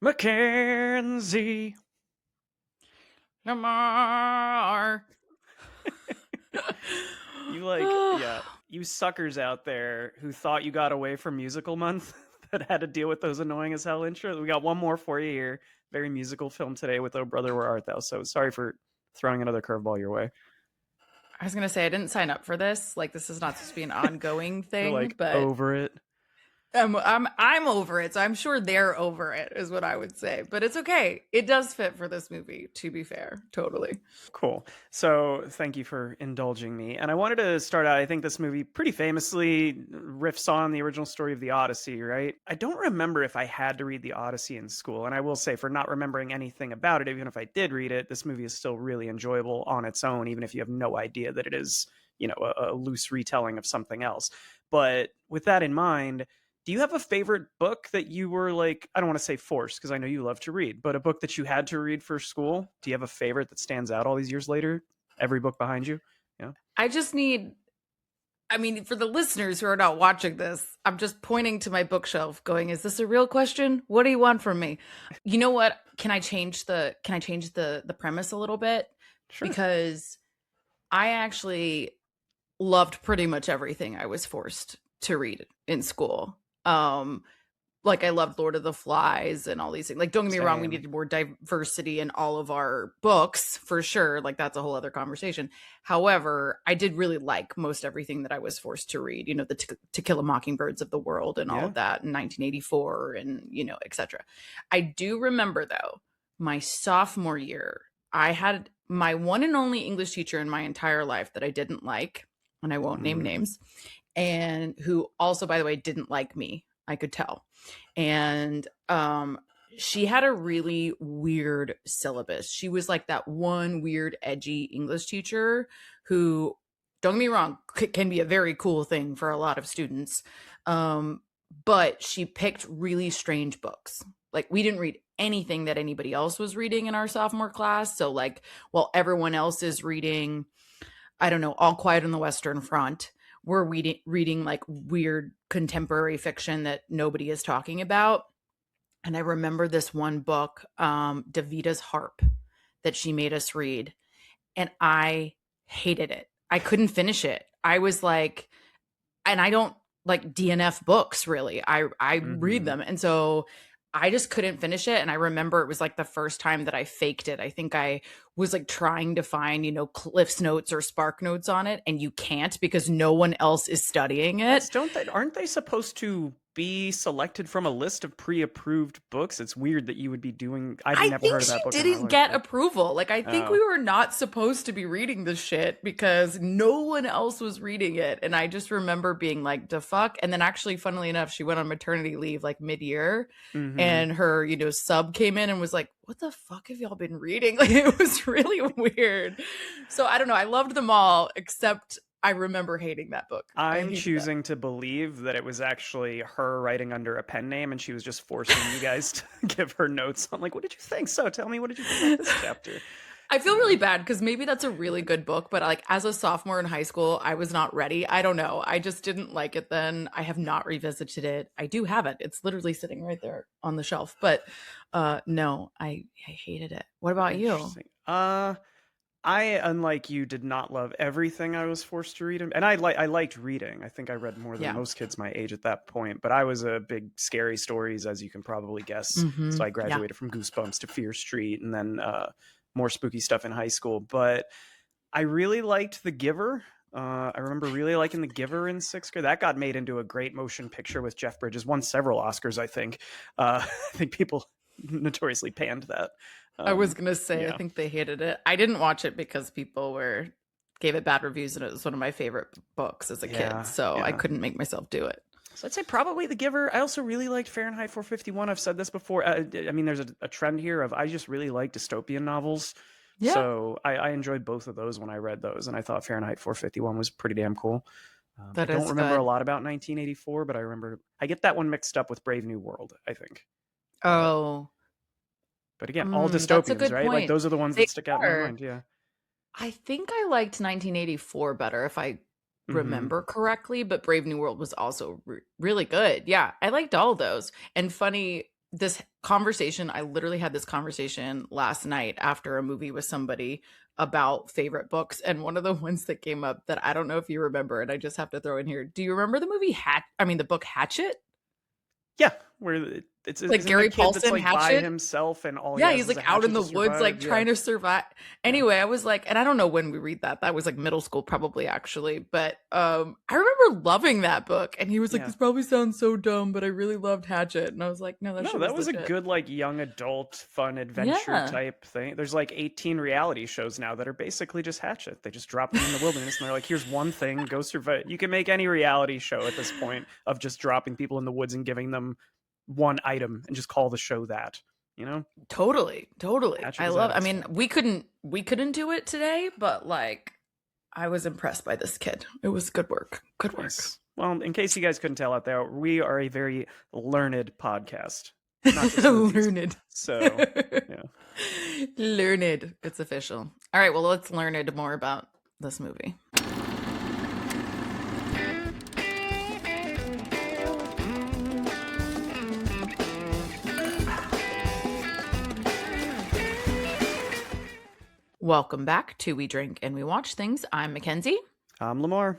Mackenzie. Delmar. You suckers out there who thought you got away from musical month that had to deal with those annoying as hell intros. We got one more for you here. Very musical film today with Oh Brother, Where Art Thou? So sorry for throwing another curveball your way. I was gonna say I didn't sign up for this. Like, this is not supposed to be an ongoing You're thing, like but over it. I'm over it. So I'm sure they're over it, is what I would say. But it's okay. It does fit for this movie, to be fair. Totally. Cool. So thank you for indulging me. And I wanted to start out, I think this movie pretty famously riffs on the original story of the Odyssey, right? I don't remember if I had to read the Odyssey in school. And I will say, for not remembering anything about it, even if I did read it, this movie is still really enjoyable on its own, even if you have no idea that it is, a loose retelling of something else. But with that in mind, do you have a favorite book that you were like, I don't want to say forced because I know you love to read, but a book that you had to read for school? Do you have a favorite that stands out all these years later? Every book behind you? Yeah. I just need, I mean, for the listeners who are not watching this, I'm just pointing to my bookshelf going, is this a real question? What do you want from me? You know what? Can I change the premise a little bit? Sure. Because I actually loved pretty much everything I was forced to read in school. Like, I loved Lord of the Flies and all these things. Like, don't get me wrong, we needed more diversity in all of our books for sure. Like, that's a whole other conversation. However, I did really like most everything that I was forced to read, the To Kill a Mockingbirds of the world and all of that in 1984 and, etc. I do remember, though, my sophomore year, I had my one and only English teacher in my entire life that I didn't like, and I won't name names, and who also, by the way, didn't like me. I could tell. And she had a really weird syllabus. She was like that one weird, edgy English teacher who, don't get me wrong, can be a very cool thing for a lot of students. But she picked really strange books. Like, we didn't read anything that anybody else was reading in our sophomore class. So, like, while everyone else is reading, I don't know, All Quiet on the Western Front, we're reading like weird contemporary fiction that nobody is talking about. And I remember this one book, Davita's Harp, that she made us read. And I hated it. I couldn't finish it. I was like, and I don't like DNF books really. I read them. And so I just couldn't finish it. And I remember it was like the first time that I faked it. I think I was like trying to find, Cliff's Notes or Spark Notes on it. And you can't because no one else is studying it. Aren't they supposed to be selected from a list of pre-approved books? It's weird that you would be doing. I've never heard of that book. I think she didn't get approval. Like, I think we were not supposed to be reading this shit because no one else was reading it. And I just remember being like, the fuck? And then actually, funnily enough, she went on maternity leave like mid-year and her, sub came in and was like, what the fuck have y'all been reading? Like, it was really weird. So I don't know. I loved them all, except I remember hating that book. I'm choosing to believe that it was actually her writing under a pen name and she was just forcing you guys to give her notes. I'm like, what did you think? So tell me, what did you think about this chapter? I feel really bad because maybe that's a really good book, but like as a sophomore in high school, I was not ready. I don't know. I just didn't like it then. I have not revisited it. I do have it. It's literally sitting right there on the shelf. But no, I hated it. What about you? I, unlike you, did not love everything I was forced to read. And I liked reading. I think I read more than most kids my age at that point. But I was a big scary stories, as you can probably guess. So I graduated from Goosebumps to Fear Street and then more spooky stuff in high school. But I really liked The Giver. I remember really liking The Giver in sixth grade. That got made into a great motion picture with Jeff Bridges. Won several Oscars, I think. I think people notoriously panned that. I was going to say, I think they hated it. I didn't watch it because people gave it bad reviews, and it was one of my favorite books as a kid. So I couldn't make myself do it. So I'd say probably The Giver. I also really liked Fahrenheit 451. I've said this before. I mean, there's a trend here of I just really like dystopian novels. Yeah. So I enjoyed both of those when I read those, and I thought Fahrenheit 451 was pretty damn cool. I don't remember a lot about 1984, but I remember I get that one mixed up with Brave New World, I think. Oh. But again, all dystopians, right? Like those are the ones that stick out in my mind. Yeah. I think I liked 1984 better if I remember correctly, but Brave New World was also really good. Yeah, I liked all those. And funny, this conversation, I literally had this conversation last night after a movie with somebody about favorite books. And one of the ones that came up that I don't know if you remember, and I just have to throw in here. Do you remember the movie the book Hatchet? Yeah, where it's Like isn't the Gary kid that's Paulson like by Hatchet? himself and all he Yeah, has he's is like a out in hatchet the to woods, like survive? Yeah, trying to survive. yeah. Anyway, I was like, and I don't know when we read that. That was like middle school, probably actually. But I remember loving that book. And he was like, Yeah. this probably sounds so dumb, but I really loved Hatchet. And I was like, no, that No, shit that was was a legit. good like young adult fun adventure Yeah, type thing. There's like 18 reality shows now that are basically just Hatchet. They just drop them in the wilderness and they're like, here's one thing, go survive. You can make any reality show at this point of just dropping people in the woods and giving them one item and just call the show that, you know? totally. Hatchet I was love, ahead of I its mean, time. we couldn't do it today, but like, I was impressed by this kid. It was good work. Good work. Nice. Well, in case you guys couldn't tell out there, we are a very learned podcast, not just movies. Learned. So, yeah. Learned. It's official. All right, well, let's learn it more about this movie. Welcome back to We Drink and We Watch Things. I'm Mackenzie. I'm Lamar.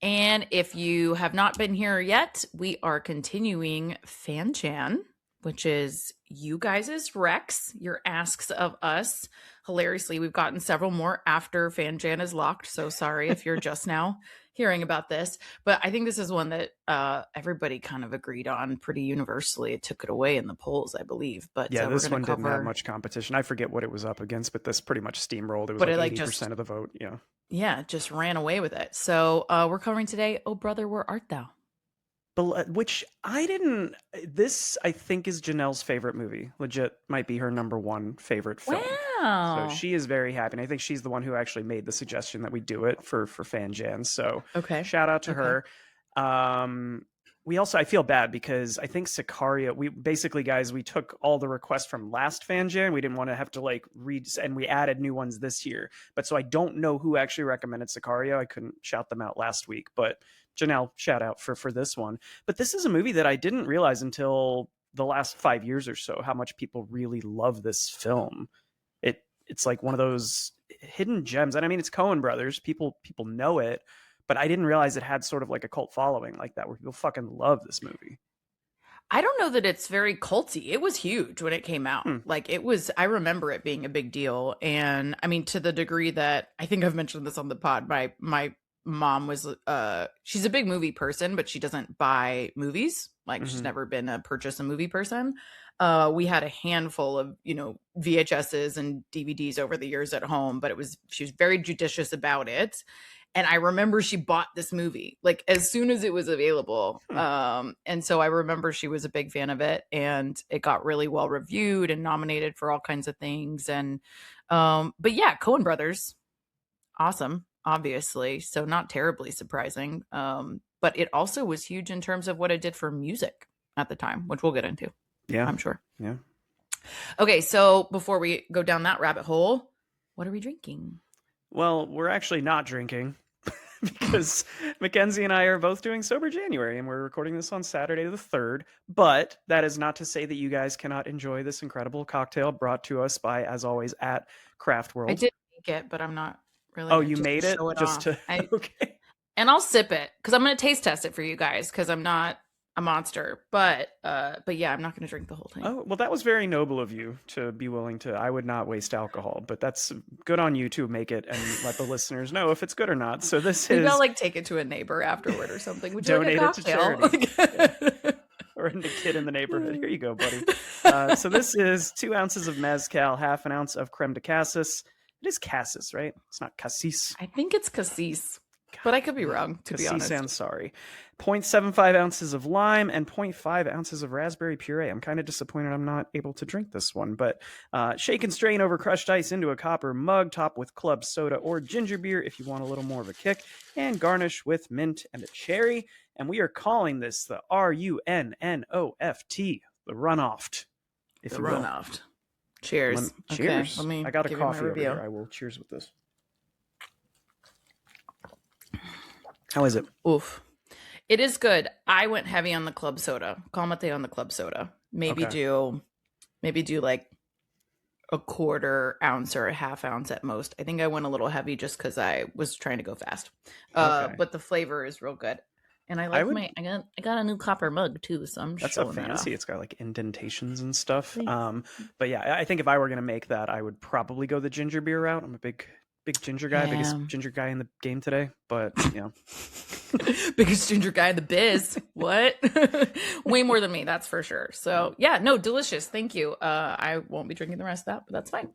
And if you have not been here yet, we are continuing Fan Chan, which is you guys' recs, your asks of us. Hilariously, we've gotten several more after Fan Chan is locked. So sorry if you're just now hearing about this. But I think this is one that everybody kind of agreed on pretty universally. It took it away in the polls, I believe. But Yeah, this one cover... didn't have much competition. I forget what it was up against, but this pretty much steamrolled. It was but like it, 80% of the vote. Yeah. Yeah, just ran away with it. So we're covering today, Oh Brother, Where Art Thou? Which I didn't. This I think is Janelle's favorite movie. Legit, might be her number one favorite film. Wow. So she is very happy, and I think she's the one who actually made the suggestion that we do it for Fan Jan. So okay, shout out to her. We also, I feel bad because I think Sicario. We basically, guys, we took all the requests from last Fan Jan. We didn't want to have to like read, and we added new ones this year. But so I don't know who actually recommended Sicario. I couldn't shout them out last week, but Janelle, shout out for this one. But this is a movie that I didn't realize until the last 5 years or so how much people really love this film. It's like one of those hidden gems, and I mean it's Coen Brothers. People know it, but I didn't realize it had sort of like a cult following like that, where people fucking love this movie. I don't know that it's very culty. It was huge when it came out. Like it was, I remember it being a big deal, and I mean to the degree that I think I've mentioned this on the pod. My mom was she's a big movie person, but she doesn't buy movies. Like she's never been a purchase a movie person. We had a handful of VHSs and DVDs over the years at home, but she was very judicious about it. And I remember she bought this movie like as soon as it was available. And so I remember she was a big fan of it, and it got really well reviewed and nominated for all kinds of things. And but yeah, Coen Brothers, awesome. Obviously, so not terribly surprising, but it also was huge in terms of what it did for music at the time, which we'll get into. Yeah, I'm sure. Yeah. Okay, so before we go down that rabbit hole, what are we drinking? Well, we're actually not drinking because Mackenzie and I are both doing Sober January, and we're recording this on Saturday the 3rd. But that is not to say that you guys cannot enjoy this incredible cocktail brought to us by, as always, at Craft World. I did make it, but I'm not really. Oh, you made it? Just to okay. And I'll sip it because I'm going to taste test it for you guys because I'm not a monster. But yeah, I'm not going to drink the whole thing. Oh, well, that was very noble of you to be willing to. I would not waste alcohol, but that's good on you to make it and let the listeners know if it's good or not. So this Maybe is. I'll like take it to a neighbor afterward or something. Would you donate like a cocktail? it to charity. Yeah. Or a kid in the neighborhood. Here you go, buddy. So this is 2 ounces of mezcal, half an ounce of creme de cassis. It is cassis, right? It's not cassis. I think it's cassis, but I could be wrong, to be honest. I'm sorry. 0.75 ounces of lime and 0.5 ounces of raspberry puree. I'm kind of disappointed I'm not able to drink this one, but shake and strain over crushed ice into a copper mug, top with club soda or ginger beer if you want a little more of a kick, and garnish with mint and a cherry. And we are calling this the RUNNOFT, the Runoff. The Runoff. Cheers. Cheers. Okay, I got a coffee over here. I will cheers with this. How is it? Oof. It is good. I went heavy on the club soda. Calmate on the club soda Maybe Okay. do like a quarter ounce or a half ounce at most. I think I went a little heavy just because I was trying to go fast. Okay. But the flavor is real good. And I I like would. I got a new copper mug too, so I'm That's a showing that fancy. off. It's got like indentations and stuff. Thanks. But yeah, I think if I were gonna make that, I would probably go the ginger beer route. I'm a big ginger guy, biggest Yeah. ginger guy in the game today. But Biggest ginger guy in the biz. What? Way more than me, that's for sure. So yeah, no, delicious. Thank you. I won't be drinking the rest of that, but that's fine.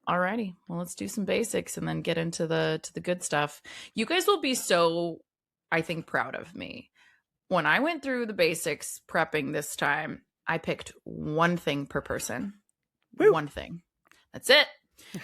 Alrighty. Well, let's do some basics and then get into the good stuff. You guys will be so, I think, proud of me. When I went through the basics prepping this time, I picked one thing per person. Woo. One thing. That's it.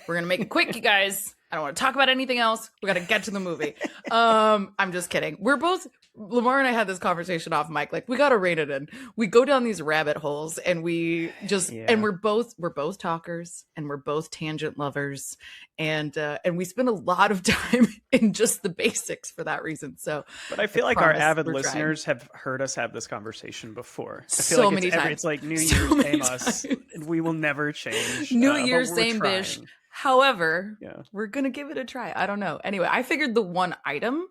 We're gonna make it quick, you guys. I don't want to talk about anything else. We got to get to the movie. I'm just kidding. We're both, Lamar and I had this conversation off mic. Like, we got to rein it in. We go down these rabbit holes and we just, and we're both talkers and we're both tangent lovers. And we spend a lot of time in just the basics for that reason. So, but I feel like our avid listeners have heard us have this conversation before. I feel so like many times. It's like New Year's, same us. We will never change. New Year's, same bish. However, we're going to give it a try. I don't know. Anyway, I figured the one item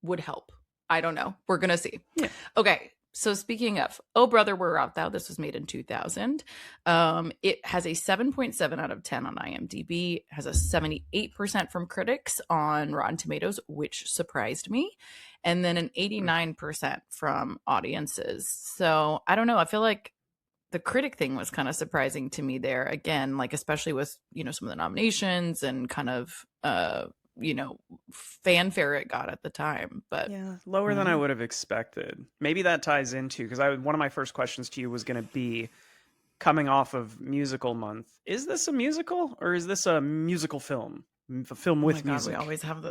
would help. I don't know. We're going to see. Yeah. Okay. So speaking of, Oh Brother, Where Art Thou? This was made in 2000. It has a 7.7 out of 10 on IMDb. It has a 78% from critics on Rotten Tomatoes, which surprised me. And then an 89% from audiences. So I don't know. I feel like the critic thing was kind of surprising to me there again, like especially with, some of the nominations and kind of, fanfare it got at the time, but yeah, lower than I would have expected. Maybe that ties into, because one of my first questions to you was going to be, coming off of musical month, is this a musical or is this a musical film? A film with music. We always have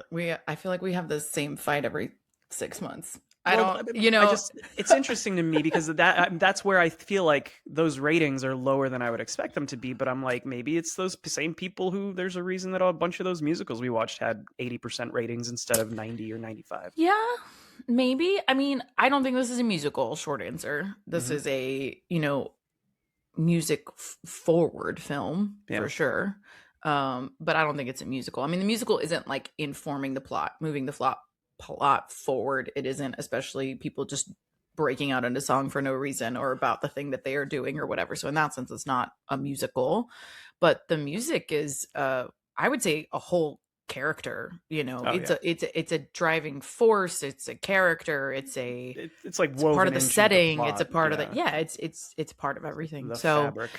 I feel like we have the same fight every 6 months. It's interesting to me because that's where I feel like those ratings are lower than I would expect them to be. But I'm like, maybe it's those same people who, there's a reason that a bunch of those musicals we watched had 80% ratings instead of 90 or 95. Yeah, maybe. I mean, I don't think this is a musical. Short answer. This is a, music forward film for sure. But I don't think it's a musical. I mean, the musical isn't like informing the plot, moving the plot forward. It isn't, especially people just breaking out into song for no reason or about the thing that they are doing or whatever. So in that sense, it's not a musical, but the music is, I would say, a whole character. It's a driving force. It's a character. It's like it's part of the setting. The it's a part of the it's part of everything. The so fabric.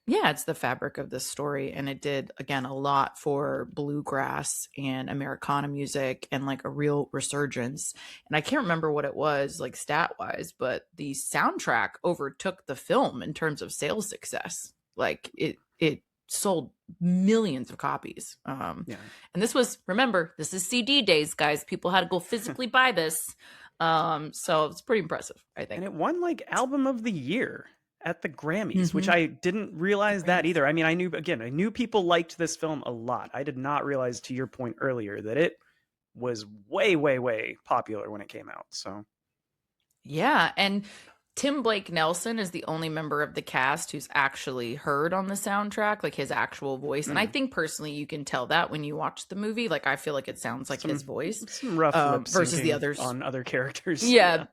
Yeah, it's the fabric of this story. And it did, again, a lot for bluegrass and Americana music and like a real resurgence. And I can't remember what it was like stat wise, but the soundtrack overtook the film in terms of sales success. Like it sold millions of copies. And this was, remember, this is CD days, guys. People had to go physically buy this. So it's pretty impressive, I think. And it won like album of the year at the Grammys, which I didn't realize that either. I mean, I knew people liked this film a lot. I did not realize, to your point earlier, that it was way, way, way popular when it came out. So, yeah. And Tim Blake Nelson is the only member of the cast who's actually heard on the soundtrack, like his actual voice. And I think personally you can tell that when you watch the movie. Like, I feel like it sounds like his voice. Some rough lip versus the others on other characters. Yeah.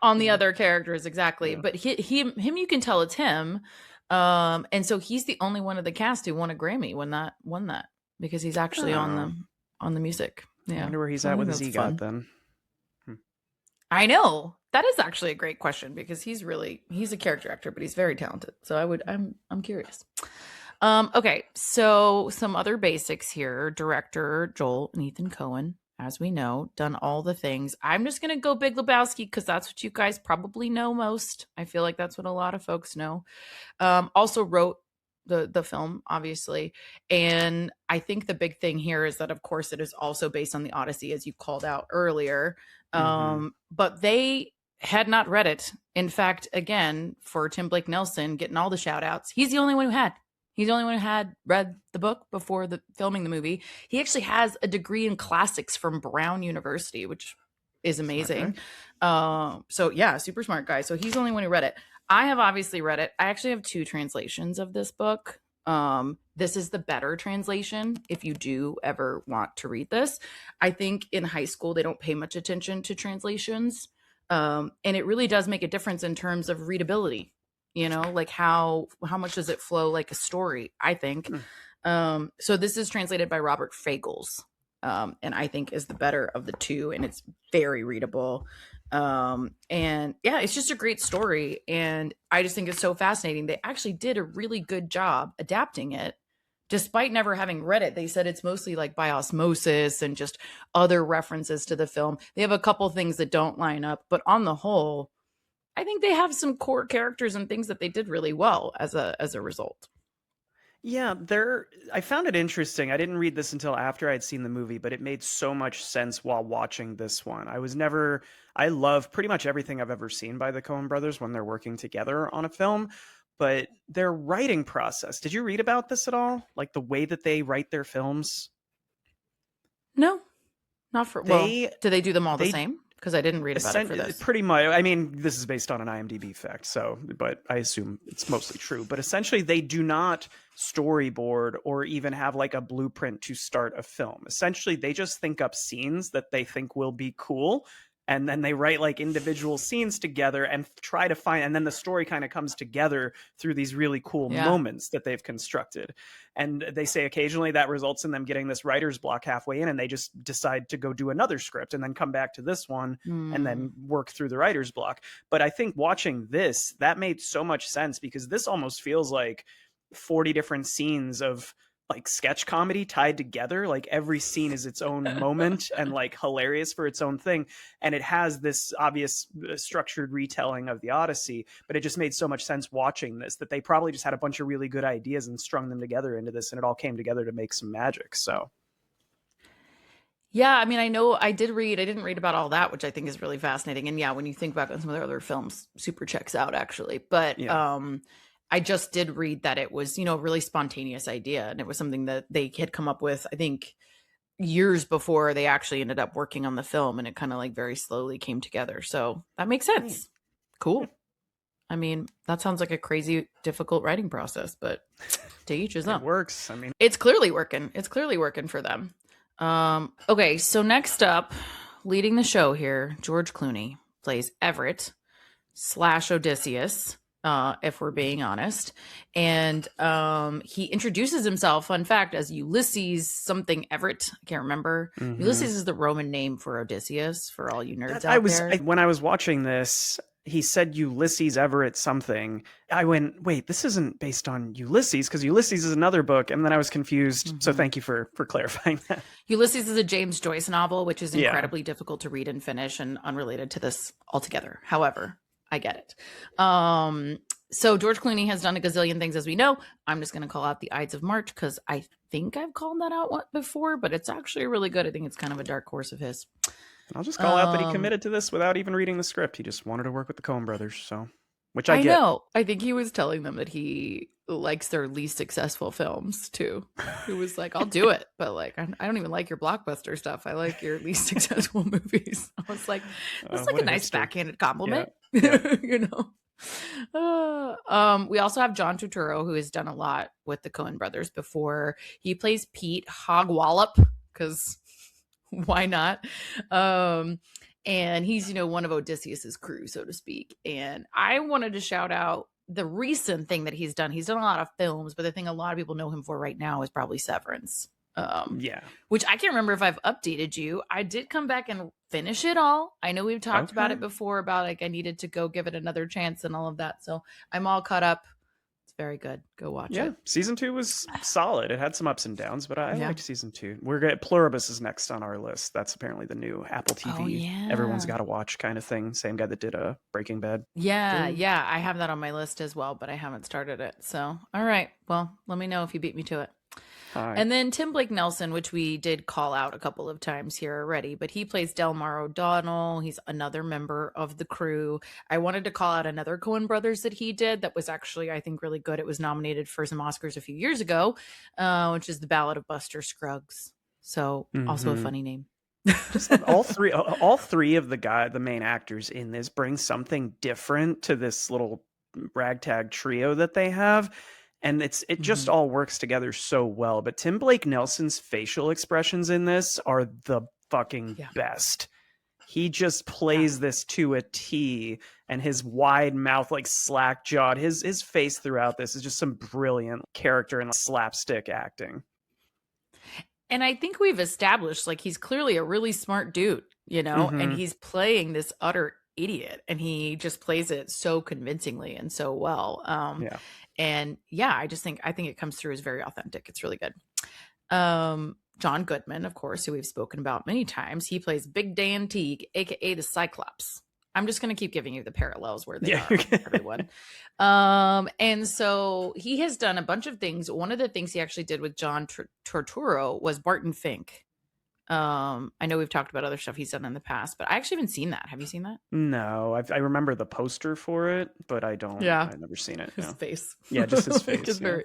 On the other characters, exactly. But him, you can tell it's him. And so he's the only one of the cast who won a Grammy when that won that, because he's actually on the music. Yeah. I wonder where he's at with his EGOT then. I know. That is actually a great question, because he's a character actor, but he's very talented. So I'm curious. Okay, so some other basics here. Director Joel and Ethan Coen, as we know, done all the things. I'm just going to go Big Lebowski because that's what you guys probably know most. I feel like that's what a lot of folks know. Also wrote the film, obviously. And I think the big thing here is that, of course, it is also based on the Odyssey, as you called out earlier. But they had not read it. In fact, again, for Tim Blake Nelson getting all the shout outs, he's the only one who had. He's the only one who had read the book before filming the movie. He actually has a degree in classics from Brown University, which is amazing. So yeah, super smart guy. So he's the only one who read it. I have obviously read it. I actually have 2 translations of this book. This is the better translation if you do ever want to read this. I think in high school they don't pay much attention to translations. And it really does make a difference in terms of readability. You know, like how much does it flow like a story, I think. So this is translated by Robert Fagles. And I think is the better of the 2, and it's very readable. And yeah, it's just a great story, and I just think it's so fascinating. They actually did a really good job adapting it, despite never having read it. They said it's mostly like by osmosis and just other references to the film. They have a couple things that don't line up, but on the whole, I think they have some core characters and things that they did really well as a result. Yeah, I found it interesting. I didn't read this until after I'd seen the movie, but it made so much sense while watching this one. I love pretty much everything I've ever seen by the Coen brothers when they're working together on a film, but their writing process. Did you read about this at all? Like the way that they write their films? No, not for, well, They do they do them all the they same? Because I didn't read about it for this. Pretty much. I mean, this is based on an IMDb fact, but I assume it's mostly true. But essentially, they do not storyboard or even have like a blueprint to start a film. Essentially, they just think up scenes that they think will be cool. And then they write like individual scenes together and try to find, and then the story kind of comes together through these really cool moments that they've constructed. And they say occasionally that results in them getting this writer's block halfway in, and they just decide to go do another script and then come back to this one and then work through the writer's block. But I think watching this, that made so much sense, because this almost feels like 40 different scenes of like sketch comedy tied together. Like every scene is its own moment and like hilarious for its own thing. And it has this obvious structured retelling of the Odyssey, but it just made so much sense watching this that they probably just had a bunch of really good ideas and strung them together into this, and it all came together to make some magic. So yeah, I mean, I know I didn't read about all that, which I think is really fascinating. And yeah, when you think back on some of their other films, super checks out actually. But I just did read that it was, a really spontaneous idea, and it was something that they had come up with, I think, years before they actually ended up working on the film, and it kind of like very slowly came together. So that makes sense. Cool. I mean, that sounds like a crazy, difficult writing process, but to each his own. It works. I mean, it's clearly working. It's clearly working for them. Okay, so next up, leading the show here, George Clooney plays Everett / Odysseus. If we're being honest. And he introduces himself, fun fact, as Ulysses something Everett. I can't remember. Ulysses is the Roman name for Odysseus, for all you nerds out there. When I was watching this, he said Ulysses Everett something. I went, wait, this isn't based on Ulysses, because Ulysses is another book. And then I was confused. So thank you for clarifying that. Ulysses is a James Joyce novel, which is incredibly difficult to read and finish and unrelated to this altogether. However, I get it. So George Clooney has done a gazillion things, as we know. I'm just going to call out The Ides of March, because I think I've called that out before, but it's actually really good. I think it's kind of a dark horse of his. I'll just call out that he committed to this without even reading the script. He just wanted to work with the Coen brothers, so which I get. Know. I think he was telling them that he likes their least successful films too. He was like, "I'll do it, but like, I don't even like your blockbuster stuff. I like your least successful movies." I was like, "That's like a nice backhanded compliment," Yeah. We also have John Turturro, who has done a lot with the Coen brothers before. He plays Pete Hogwallop, because why not? And he's, one of Odysseus's crew, so to speak. And I wanted to shout out the recent thing that he's done. He's done a lot of films, but the thing a lot of people know him for right now is probably Severance. Which I can't remember if I've updated you. I did come back and finish it all. I know we've talked about it before, about like I needed to go give it another chance and all of that. So I'm all caught up. It's very good. Go watch it. Season 2 was solid. It had some ups and downs, but I liked season 2. Pluribus is next on our list. That's apparently the new Apple TV. Everyone's got to watch kind of thing. Same guy that did Breaking Bad. Yeah. I have that on my list as well, but I haven't started it. So, all right. Well, let me know if you beat me to it. And then Tim Blake Nelson, which we did call out a couple of times here already, but he plays Delmar O'Donnell. He's another member of the crew. I wanted to call out another Coen Brothers that he did that was actually, I think, really good. It was nominated for some Oscars a few years ago, which is The Ballad of Buster Scruggs. So also a funny name. Just all three of the main actors in this bring something different to this little ragtag trio that they have, and it just Mhm. all works together so well. But Tim Blake Nelson's facial expressions in this are the fucking Yeah. best. He just Yeah. plays this to a T, and his wide mouth, like slack jawed, his face throughout this is just some brilliant character and slapstick acting. And I think we've established like he's clearly a really smart dude, and Mm-hmm. he's playing this utter idiot and he just plays it so convincingly and so well. Yeah. And yeah, I think it comes through as very authentic. It's really good. John Goodman, of course, who we've spoken about many times, he plays Big Dan Teague, aka the Cyclops. I'm just going to keep giving you the parallels where they Yeah. are, everyone. And so he has done a bunch of things. One of the things he actually did with John Turturro was Barton Fink. I know we've talked about other stuff he's done in the past, but I actually haven't seen that. Have you seen that? No, I remember the poster for it, but Yeah. I've never seen it. His No. face. Yeah, just his face. Just Yeah. very,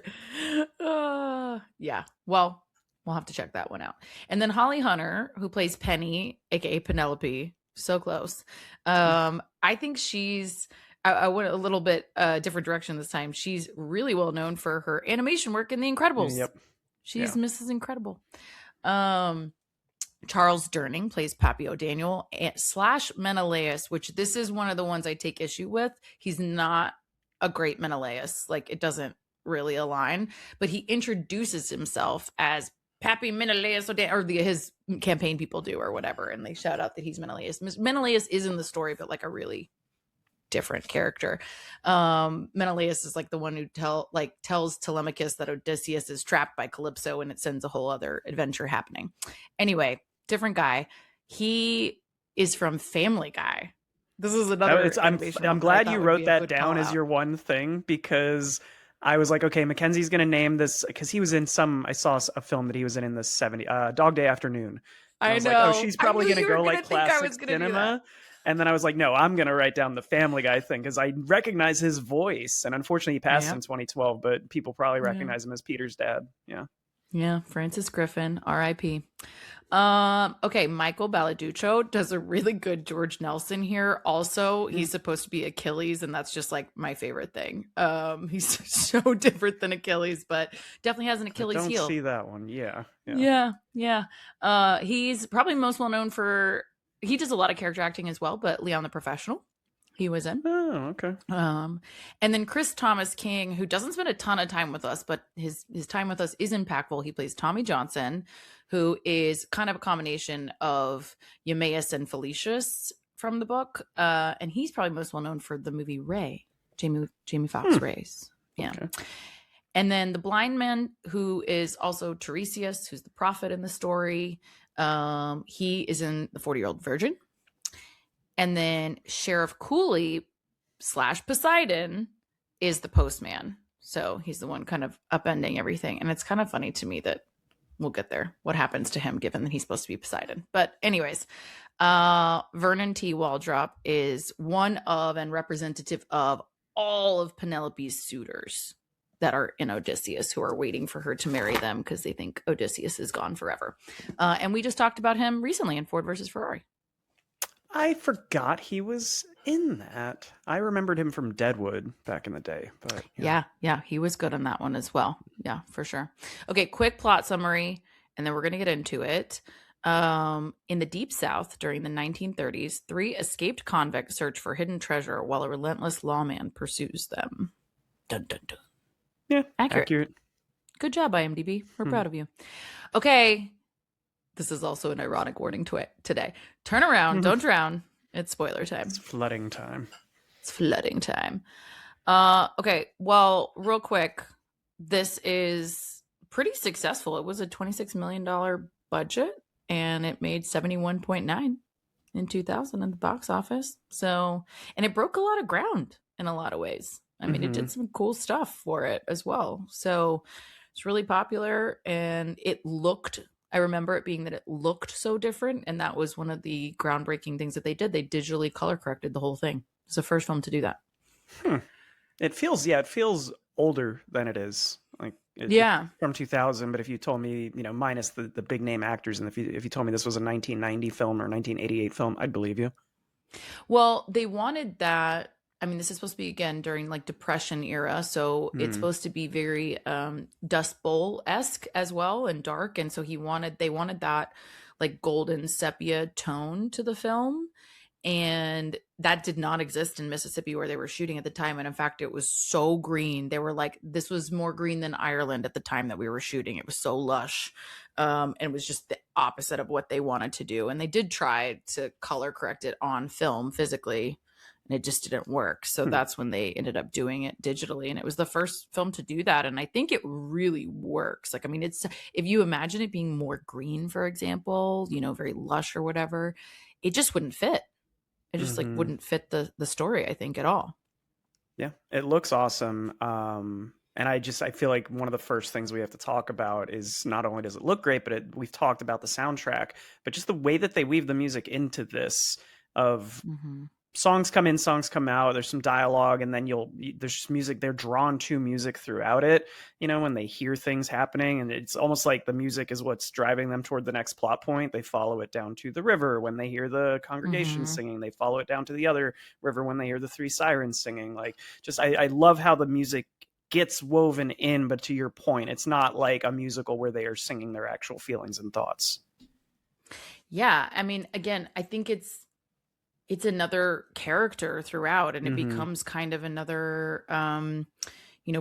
yeah. Well, we'll have to check that one out. And then Holly Hunter, who plays Penny, aka Penelope, so close. I think I went a little bit different direction this time. She's really well known for her animation work in The Incredibles. Yep. She's Yeah. Mrs. Incredible. Charles Durning plays Pappy O'Daniel / Menelaus, which this is one of the ones I take issue with. He's not a great Menelaus. Like, it doesn't really align, but he introduces himself as Pappy Menelaus, or his campaign people do, or whatever, and they shout out that he's Menelaus. Menelaus is in the story, but like a really different character. Menelaus is like the one who tells Telemachus that Odysseus is trapped by Calypso, and it sends a whole other adventure happening. Anyway, different guy. He is from Family Guy. This is another. I'm glad you wrote that down as your one thing, because I was like, okay, Mackenzie's going to name this, because he was in I saw a film that he was in the 70s, Dog Day Afternoon. And I was know. like, oh, she's probably going to go like think I classic was gonna cinema. And then I was like, no, I'm going to write down the Family Guy thing, because I recognize his voice. And unfortunately, he passed in 2012, but people probably recognize him as Peter's dad. Yeah. Yeah, Francis Griffin, R.I.P. Okay, Michael Baladuccio does a really good George Nelson here. Also, he's supposed to be Achilles, and that's just like my favorite thing. He's so different than Achilles, but definitely has an Achilles heel. I don't see that one. Yeah. He's probably most well known for, he does a lot of character acting as well, but Leon the Professional, he was in. Oh, okay. And then Chris Thomas King, who doesn't spend a ton of time with us, but his time with us is impactful. He plays Tommy Johnson, who is kind of a combination of Eumaeus and Felicius from the book. And he's probably most well known for the movie Ray, Jamie Foxx Ray's. Yeah. Okay. And then the blind man, who is also Tiresias, who's the prophet in the story. He is in The 40-Year-Old Virgin. And then Sheriff Cooley / Poseidon is the postman. So he's the one kind of upending everything. And it's kind of funny to me that we'll get there, what happens to him, given that he's supposed to be Poseidon. But anyways, Vernon T. Waldrop is one of and representative of all of Penelope's suitors that are in Odysseus, who are waiting for her to marry them because they think Odysseus is gone forever. And we just talked about him recently in Ford versus Ferrari. I forgot he was in that. I remembered him from Deadwood back in the day, but yeah, he was good on that one as well. Yeah, for sure. Okay, quick plot summary, and then we're going to get into it. In the Deep South during the 1930s, 3 escaped convicts search for hidden treasure while a relentless lawman pursues them. Dun, dun, dun. Yeah, accurate. Good job, IMDb. We're proud of you. Okay. This is also an ironic warning today. Turn around, don't drown. It's spoiler time. It's flooding time. Okay, well, real quick, this is pretty successful. It was a $26 million budget, and it made 71.9 in 2000 in the box office. So, and it broke a lot of ground in a lot of ways. I mean, it did some cool stuff for it as well. So it's really popular, and I remember it being that it looked so different, and that was one of the groundbreaking things that they did. They digitally color corrected the whole thing. It's the first film to do that. It feels older than it is. Like, It's Yeah. from 2000, but if you told me, minus the big name actors, and if you told me this was a 1990 film or 1988 film, I'd believe you. Well, they wanted that. I mean, this is supposed to be again during like Depression era, so it's Hmm. supposed to be very Dust Bowl-esque as well and dark. And so they wanted that like golden sepia tone to the film. And that did not exist in Mississippi where they were shooting at the time. And in fact, it was so green. They were like, this was more green than Ireland at the time that we were shooting. It was so lush. And it was just the opposite of what they wanted to do. And they did try to color correct it on film physically, and it just didn't work. So Hmm. that's when they ended up doing it digitally. And it was the first film to do that. And I think it really works. Like, I mean, it's, if you imagine it being more green, for example, very lush or whatever, it just wouldn't fit. It just like Hmm. wouldn't fit the story, I think, at all. Yeah, it looks awesome. And I feel like one of the first things we have to talk about is not only does it look great, but we've talked about the soundtrack, but just the way that they weave the music into this of Mm-hmm. songs come in, songs come out. There's some dialogue, and then there's just music. They're drawn to music throughout it. When they hear things happening, and it's almost like the music is what's driving them toward the next plot point. They follow it down to the river when they hear the congregation Mm-hmm. singing. They follow it down to the other river when they hear the three sirens singing. Like, just I love how the music gets woven in, but to your point, it's not like a musical where they are singing their actual feelings and thoughts. Yeah, I mean, again, I think it's another character throughout, and it Mm-hmm. becomes kind of another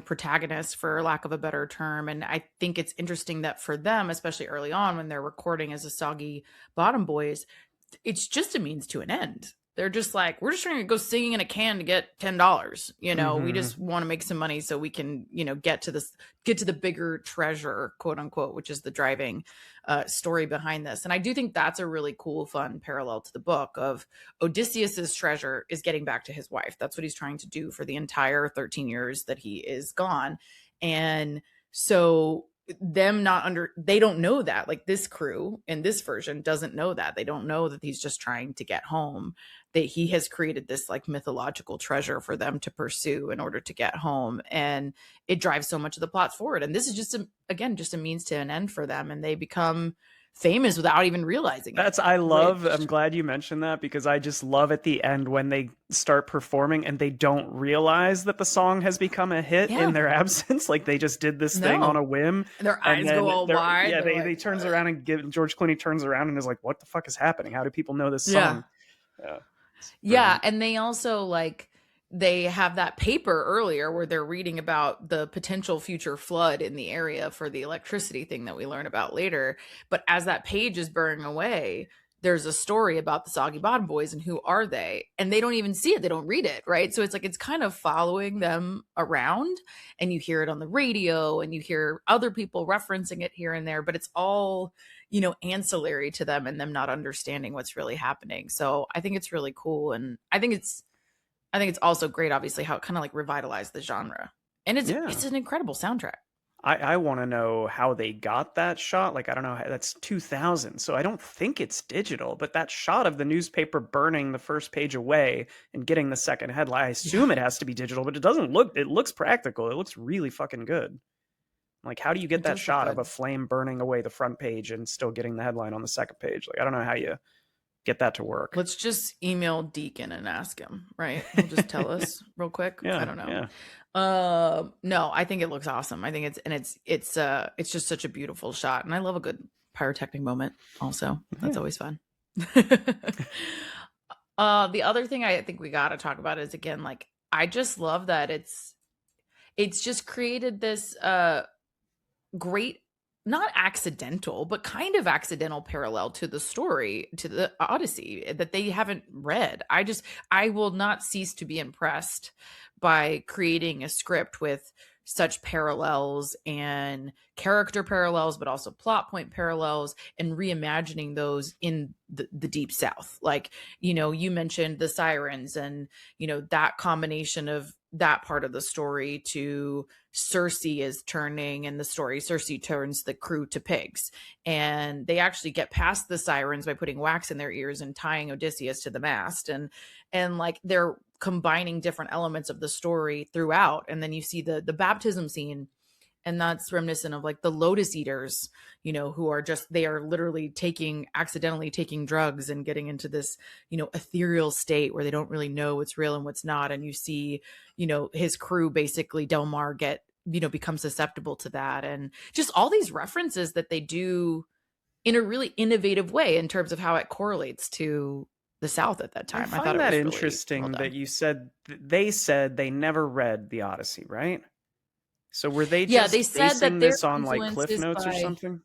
protagonist, for lack of a better term. And I think it's interesting that for them, especially early on when they're recording as a Soggy Bottom Boys, it's just a means to an end. They're just like, we're just trying to go singing in a can to get $10. We Mm-hmm. just want to make some money so we can, get to the bigger treasure, quote unquote, which is the driving story behind this. And I do think that's a really cool, fun parallel to the book of Odysseus's treasure is getting back to his wife. That's what he's trying to do for the entire 13 years that he is gone. And so they don't know that, like this crew in this version doesn't know that. They don't know that he's just trying to get home, that he has created this like mythological treasure for them to pursue in order to get home. And it drives so much of the plot forward. And this is just a means to an end for them, and they become famous without even realizing it, I'm which glad you mentioned that, because I just love at the end when they start performing and they don't realize that the song has become a hit in yeah, their absence. Like they just did this thing on a no, whim. their And eyes go then all wide. They're they like, turns what? around and George Clooney turns around and is like, what the fuck is happening? How do people know this Yeah. song? Yeah, it's Yeah, brilliant. and they also they have that paper earlier where they're reading about the potential future flood in the area for the electricity thing that we learn about later. But as that page is burning away, there's a story about the Soggy Bottom Boys and who are they? And they don't even see it, they don't read it, right? So it's like it's kind of following them around, and you hear it on the radio and you hear other people referencing it here and there, but it's all ancillary to them and them not understanding what's really happening. So I think it's really cool. And I think it's also great, obviously, how it kind of like revitalized the genre. And it's Yeah. it's an incredible soundtrack. I want to know how they got that shot. Like, I don't know. That's 2000. So I don't think it's digital, but that shot of the newspaper burning the first page away and getting the second headline, I Yeah, assume it has to be digital, but it looks practical. It looks really fucking good. Like, how do you get it that does look shot of a good. flame burning away the front page and still getting the headline on the second page? Like, I don't know how you get that to work. Let's just email Deacon and ask him, right? He'll just tell us real quick. I Yeah, don't know. yeah. No, I think it looks awesome. I think it's just such a beautiful shot. And I love a good pyrotechnic moment also. That's Yeah. always fun. The other thing I think we got to talk about is, again, like, I just love that it's just created this great, not accidental, but kind of accidental parallel to the story, to the Odyssey, that they haven't read. I will not cease to be impressed by creating a script with such parallels and character parallels, but also plot point parallels, and reimagining those in the deep South. Like, you mentioned the sirens, and, that combination of that part of the story to Circe is turning, and the story Circe turns the crew to pigs, and they actually get past the sirens by putting wax in their ears and tying Odysseus to the mast, and like they're combining different elements of the story throughout. And then you see the baptism scene, And that's reminiscent of like the lotus eaters, you know, who are just, they are literally accidentally taking drugs and getting into this, you know, ethereal state where they don't really know what's real and what's not. And you see, you know, his crew, basically Delmar, become susceptible to that. And just all these references that they do in a really innovative way in terms of how it correlates to the South at that I time. I thought find it that was really well interesting done. that you said they said they never read the Odyssey, right? So were they Yeah, they just said that basing their this on like influence Cliff is Notes or by something?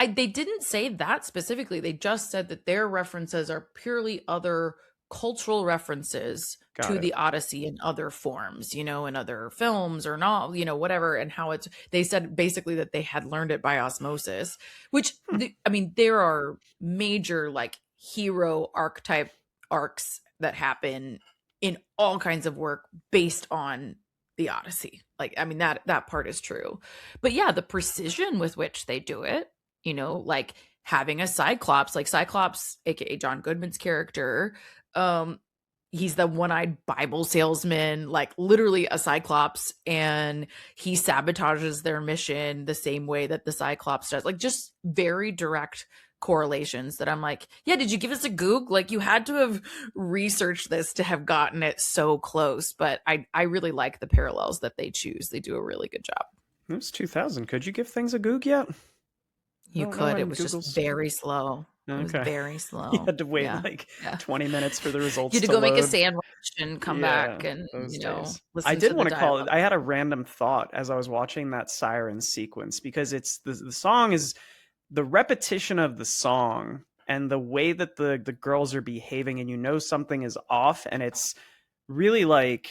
they didn't say that specifically. They just said that their references are purely other cultural references Got to it. the Odyssey in other forms, you know, in other films or not, you know, whatever. And how they said basically that they had learned it by osmosis, which, Hmm. I mean, there are major like hero archetype arcs that happen in all kinds of work based on the Odyssey. Like, I mean, that part is true. But yeah, the precision with which they do it, you know, like having a cyclops, like Cyclops, aka John Goodman's character, he's the one-eyed Bible salesman, like literally a cyclops, and he sabotages their mission the same way that the cyclops does. Like, just very direct correlations that I'm like, yeah, did you give us a goog? Like, you had to have researched this to have gotten it so close. But I really like the parallels that they choose. They do a really good job. It was 2000. Could you give things a goog yet? I You don't know could. It when was just Google's. very slow. It was Okay. very You slow. had to wait Yeah. like Yeah. 20 minutes for the You results had to to go make a load. sandwich and come Yeah, back and, those you know, days. I listen did to the want to call it. dialogue. I had a random thought as I was watching that siren sequence because it's the song is the repetition of the song and the way that the girls are behaving, and you know something is off, and it's really like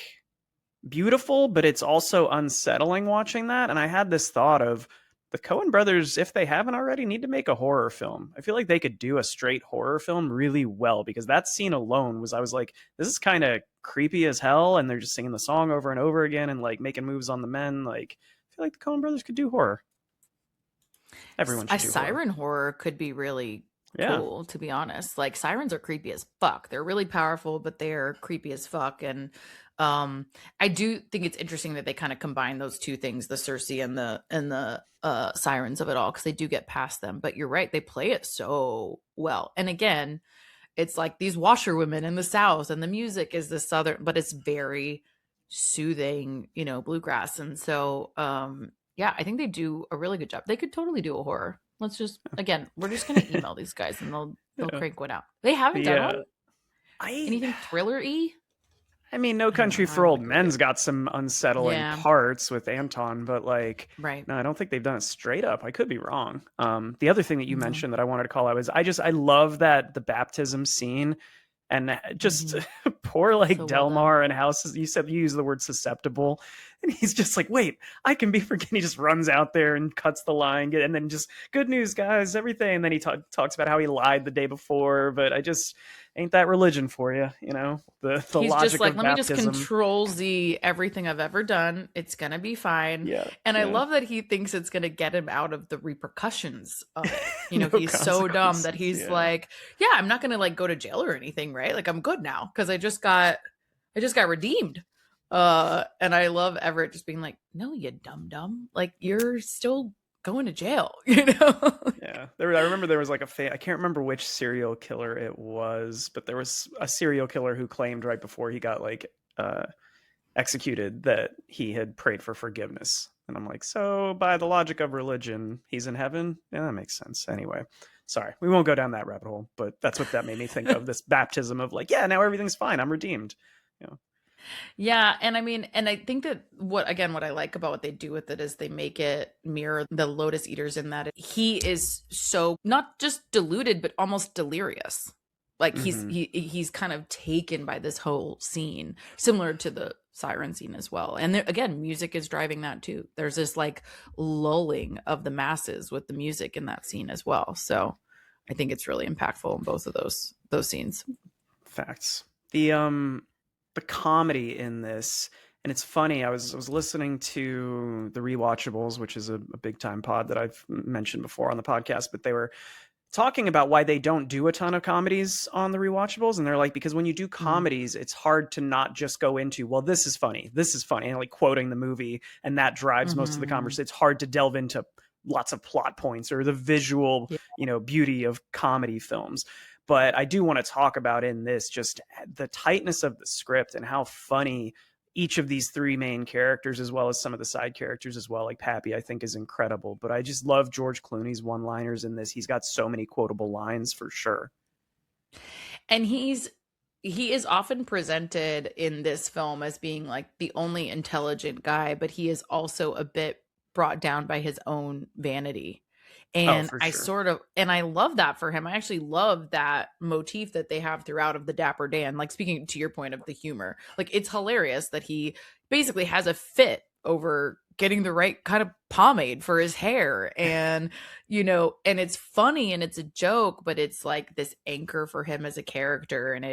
beautiful, but it's also unsettling watching that. And I had this thought of the Coen brothers, if they haven't already, need to make a horror film. I feel like they could do a straight horror film really well because that scene alone was, I was like, this is kind of creepy as hell. And they're just singing the song over and over again and like making moves on the men. Like, I feel like the Coen brothers could do horror. Everyone A should do horror. siren horror could be really Yeah. cool, to be honest. Like, sirens are creepy as fuck. They're really powerful, but they're creepy as fuck. And I do think it's interesting that they kind of combine those two things, the Circe and the sirens of it all, because they do get past them. But you're right, they play it so well. And again, it's like these washerwomen in the South, and the music is the Southern, but it's very soothing, you know, bluegrass. And so, yeah, I think they do a really good job. They could totally do a horror. Let's just, again, we're just gonna email these guys and they'll Yeah. crank one out. They haven't done one. I Anything thriller-y? I mean, No I don't know. Country I for want to Old go read Men's it. got some unsettling Yeah, parts with Anton, but like, right. no, I don't think they've done it straight up. I could be wrong. The other thing that you No. mentioned that I wanted to call out is I love that the baptism scene and just Mhm. poor like So well done. Delmar and House. You said you used the word susceptible, and he's just like, wait, I can be forgetting. He just runs out there and cuts the line, and then just good news, guys, everything. And then he talks about how he lied the day before, but I just ain't that religion for you, you know? The He's just logic like, of let me just baptism. control Z everything I've ever done. It's gonna be fine. Yeah, And I yeah. love that he thinks it's gonna get him out of the repercussions of it. You know, No he's so dumb that consequences. he's Yeah. like, yeah, I'm not gonna like go to jail or anything, right? Like, I'm good now because I just got redeemed. And I love Everett just being like, no, you dumb. Like, you're still going to jail, you know? Yeah. I remember there was like I can't remember which serial killer it was, but there was a serial killer who claimed right before he got like executed that he had prayed for forgiveness. And I'm like, so by the logic of religion, he's in heaven? Yeah, that makes sense. Anyway, sorry, we won't go down that rabbit hole, but that's what that made me think of, this baptism of like, yeah, now everything's fine. I'm redeemed. You know? Yeah, and I mean, and I think that what I like about what they do with it is they make it mirror the Lotus Eaters in that he is so not just deluded but almost delirious. Like, Mm-hmm. he's kind of taken by this whole scene, similar to the siren scene as well. And there, again, music is driving that too. There's this like lulling of the masses with the music in that scene as well. So I think it's really impactful in both of those scenes. Facts. The comedy in this, and it's funny, I was listening to the Rewatchables, which is a big time pod that I've mentioned before on the podcast, but they were talking about why they don't do a ton of comedies on the rewatchables, and they're like, because when you do Mm. comedies, it's hard to not just go into, well, this is funny, and like quoting the movie, and that drives most of the Mhm. conversation. It's hard to delve into lots of plot points or the visual, Yeah. beauty of comedy films. But I do want to talk about in this just the tightness of the script and how funny each of these three main characters, as well as some of the side characters as well, like Pappy, I think is incredible. But I just love George Clooney's one-liners in this. He's got so many quotable lines for sure. And he is often presented in this film as being like the only intelligent guy, but he is also a bit brought down by his own vanity. Oh, And for I sure. sort of, and I love that for him. I actually love that motif that they have throughout of the Dapper Dan. Like, speaking to your point of the humor, like, it's hilarious that he basically has a fit over getting the right kind of pomade for his hair. And, and it's funny and it's a joke, but it's like this anchor for him as a character. And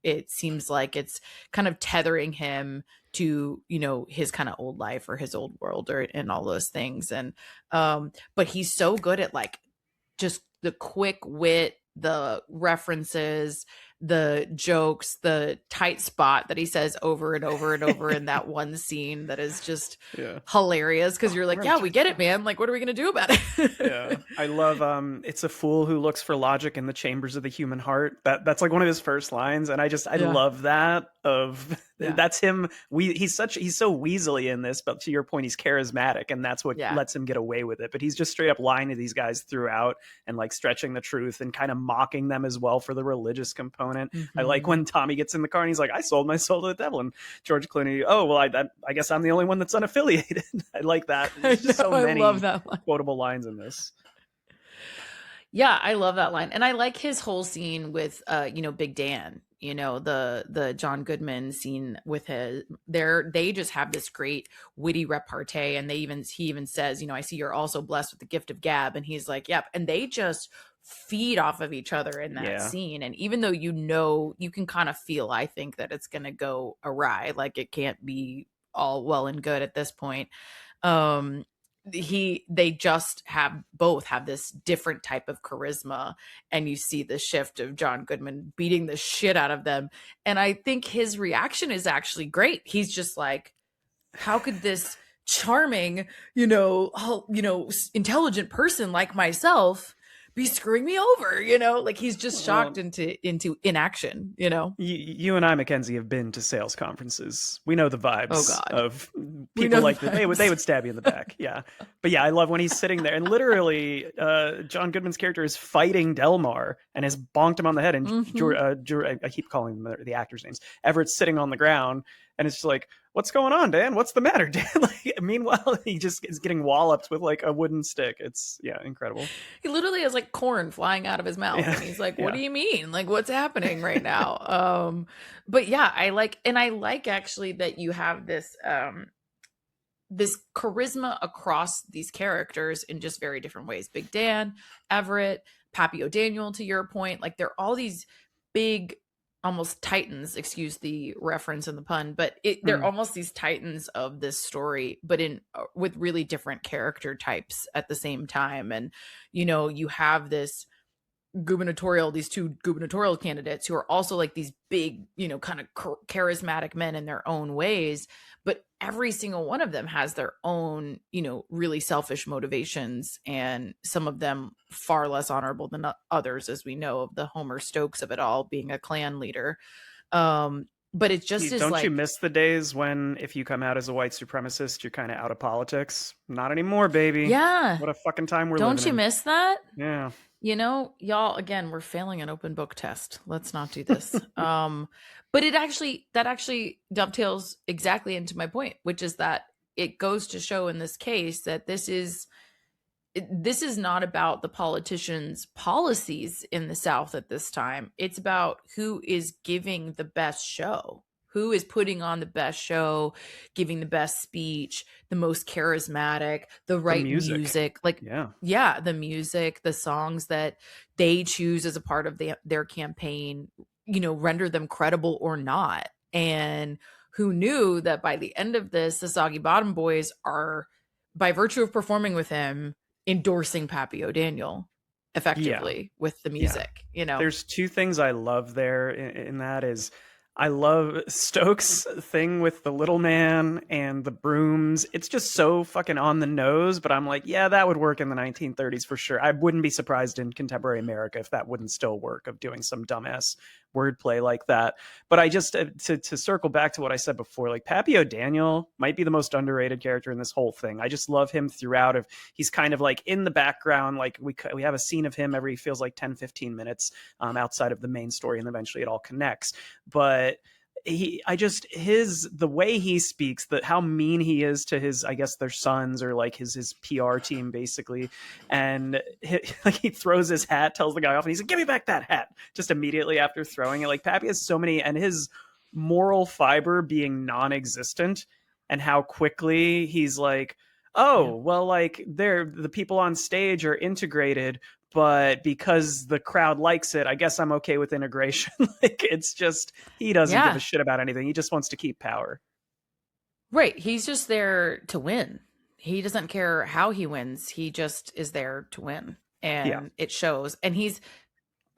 it seems like it's kind of tethering him to, his kind of old life or his old world and all those things. And but he's so good at like just the quick wit, the references, the jokes, the tight spot that he says over and over and over in that one scene that is just Yeah. hilarious, because you're like, We're yeah, gonna we check get it it, out. man. Like, what are we gonna do about it? Yeah, I love it's a fool who looks for logic in the chambers of the human heart. That's like one of his first lines, and I Yeah. love that of Yeah. that's him. He's so weaselly in this, but to your point, he's charismatic, and that's what Yeah. lets him get away with it. But he's just straight up lying to these guys throughout and like stretching the truth and kind of mocking them as well for the religious component. I like Mhm. when Tommy gets in the car and he's like, I sold my soul to the devil, and George Clooney, oh well, I guess I'm the only one that's unaffiliated. I like that. I There's just know, so I love many that line. quotable lines in this. Yeah, I love that line. And I like his whole scene with Big Dan, the John Goodman scene with they just have this great witty repartee. And he even says, I see you're also blessed with the gift of gab. And he's like, yep. And they just feed off of each other in that Yeah. scene. And even though you can kind of feel, I think, that it's gonna go awry, like it can't be all well and good at this point. um they just both have this different type of charisma, and you see the shift of John Goodman beating the shit out of them. And I think his reaction is actually great. He's just like, how could this charming, intelligent person like myself be screwing me over? Like, he's just shocked Well, into inaction. you and I, Mackenzie, have been to sales conferences. We know the Oh vibes God, of we people know the like that. They vibes. would stab you in the back. Yeah, but yeah, I love when he's sitting there and literally, John Goodman's character is fighting Delmar and has bonked him on the head. And Mhm. I keep calling them the actors' names. Everett's sitting on the ground, and it's just like, what's going on, Dan? What's the matter, Dan? Like, meanwhile, he just is getting walloped with like a wooden stick. It's incredible. He literally has like corn flying out of his mouth, Yeah, and he's like, what yeah. do you mean? Like, what's happening right now? But yeah, I like actually that you have this charisma across these characters in just very different ways. Big Dan, Everett, Pappy O'Daniel, to your point, like, they're all these big, almost titans, excuse the reference and the pun, but they're Mm. almost these titans of this story, but in with really different character types at the same time. And you have these two gubernatorial candidates who are also like these big, kind of charismatic men in their own ways, but every single one of them has their own, really selfish motivations, and some of them far less honorable than others, as we know of the Homer Stokes of it all, being a Klan leader. But it just is Don't you like, miss the days when if you come out as a white supremacist, you're kind of out of politics? Not anymore, baby. yeah, What a fucking time we're don't living you in. miss that? Yeah. Y'all, again, we're failing an open book test. Let's not do this. But that actually dovetails exactly into my point, which is that it goes to show in this case that this is not about the politicians' policies in the South at this time. It's about who is giving the best show, who is putting on the best show, giving the best speech, the most charismatic, the The right music. music. Like, Yeah. yeah, the music, the songs that they choose as a part of their campaign, render them credible or not. And who knew that by the end of this, the Soggy Bottom Boys are, by virtue of performing with him, endorsing Pappy O'Daniel. Yeah. effectively with the Yeah. music, you know? There's two things I love there in that is I love Stokes' thing with the little man and the brooms. It's just so fucking on the nose, but I'm like, yeah, that would work in the 1930s for sure. I wouldn't be surprised in contemporary America if that wouldn't still work, of doing some dumbass wordplay like that. But I just to circle back to what I said before, like Pappy O'Daniel might be the most underrated character in this whole thing. I just love him throughout. Of He's kind of like in the background, like we have a scene of him every feels like 10-15 minutes outside of the main story, and eventually it all connects. But the way he speaks, that how mean he is to his, I guess, their sons, or like his PR team basically, and like he throws his hat, tells the guy off, and he's like, give me back that hat, just immediately after throwing it. Like Pappy has so many, and his moral fiber being non-existent, and how quickly he's like, Yeah. oh well, like the people on stage are integrated, but because the crowd likes it, I guess I'm okay with integration. Like, it's just, he doesn't give a Yeah. shit about anything. He just wants to keep power. Right. He's just there to win. He doesn't care how he wins. He just is there to win. Yeah. And it shows. And he's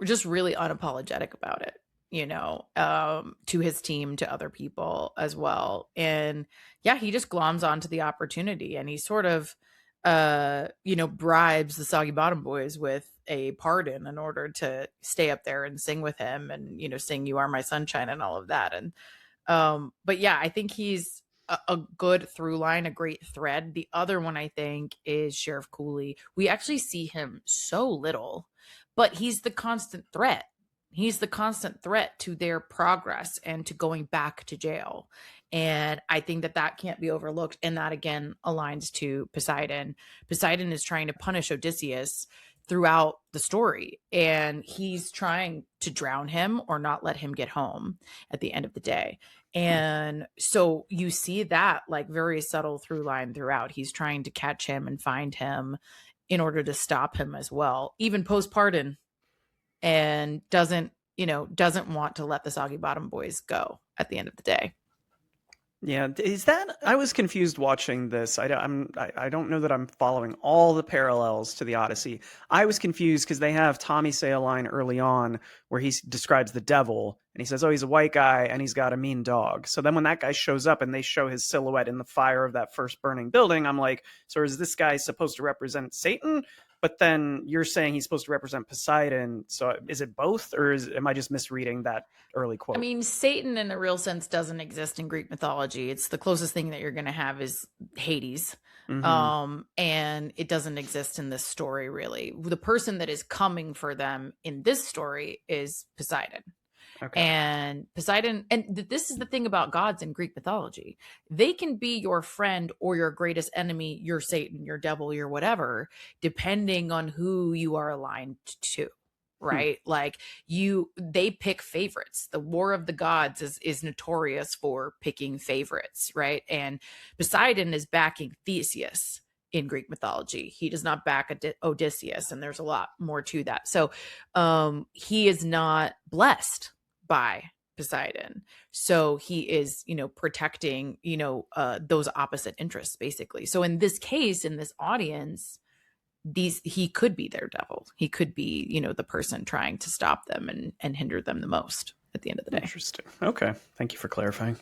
just really unapologetic about it, to his team, to other people as well. And yeah, he just gloms onto the opportunity, and he sort of bribes the Soggy Bottom Boys with a pardon in order to stay up there and sing with him, and sing You Are My Sunshine and all of that. And but yeah, I think he's a good through line, a great thread. The other one I think is Sheriff Cooley. We actually see him so little, but he's the constant threat. He's the constant threat to their progress and to going back to jail. And I think that can't be overlooked. And that again aligns to Poseidon. Poseidon is trying to punish Odysseus throughout the story, and he's trying to drown him or not let him get home at the end of the day. And so you see that like very subtle through line throughout. He's trying to catch him and find him in order to stop him as well, even post pardon, and doesn't want to let the Soggy Bottom Boys go at the end of the day. Yeah, is that, I was confused watching this. I don't know that I'm following all the parallels to the Odyssey. I was confused because they have Tommy say a line early on where he describes the devil, and he says, "Oh, he's a white guy and he's got a mean dog." So then when that guy shows up and they show his silhouette in the fire of that first burning building, I'm like, so is this guy supposed to represent Satan? But then you're saying he's supposed to represent Poseidon. So is it both, or am I just misreading that early quote? I mean, Satan in a real sense doesn't exist in Greek mythology. It's the closest thing that you're going to have is Hades. And it doesn't exist in this story, really. The person that is coming for them in this story is Poseidon. Okay. And Poseidon, and this is the thing about gods in Greek mythology. They can be your friend or your greatest enemy, your Satan, your devil, your whatever, depending on who you are aligned to. Right? Like they pick favorites. The War of the Gods is notorious for picking favorites, right? And Poseidon is backing Theseus in Greek mythology. He does not back Odysseus, and there's a lot more to that. So he is not blessed by Poseidon. So he is, protecting, those opposite interests, basically. So in this case, in this audience, he could be their devil. He could be, the person trying to stop them and hinder them the most at the end of the day. Interesting. Okay. Thank you for clarifying.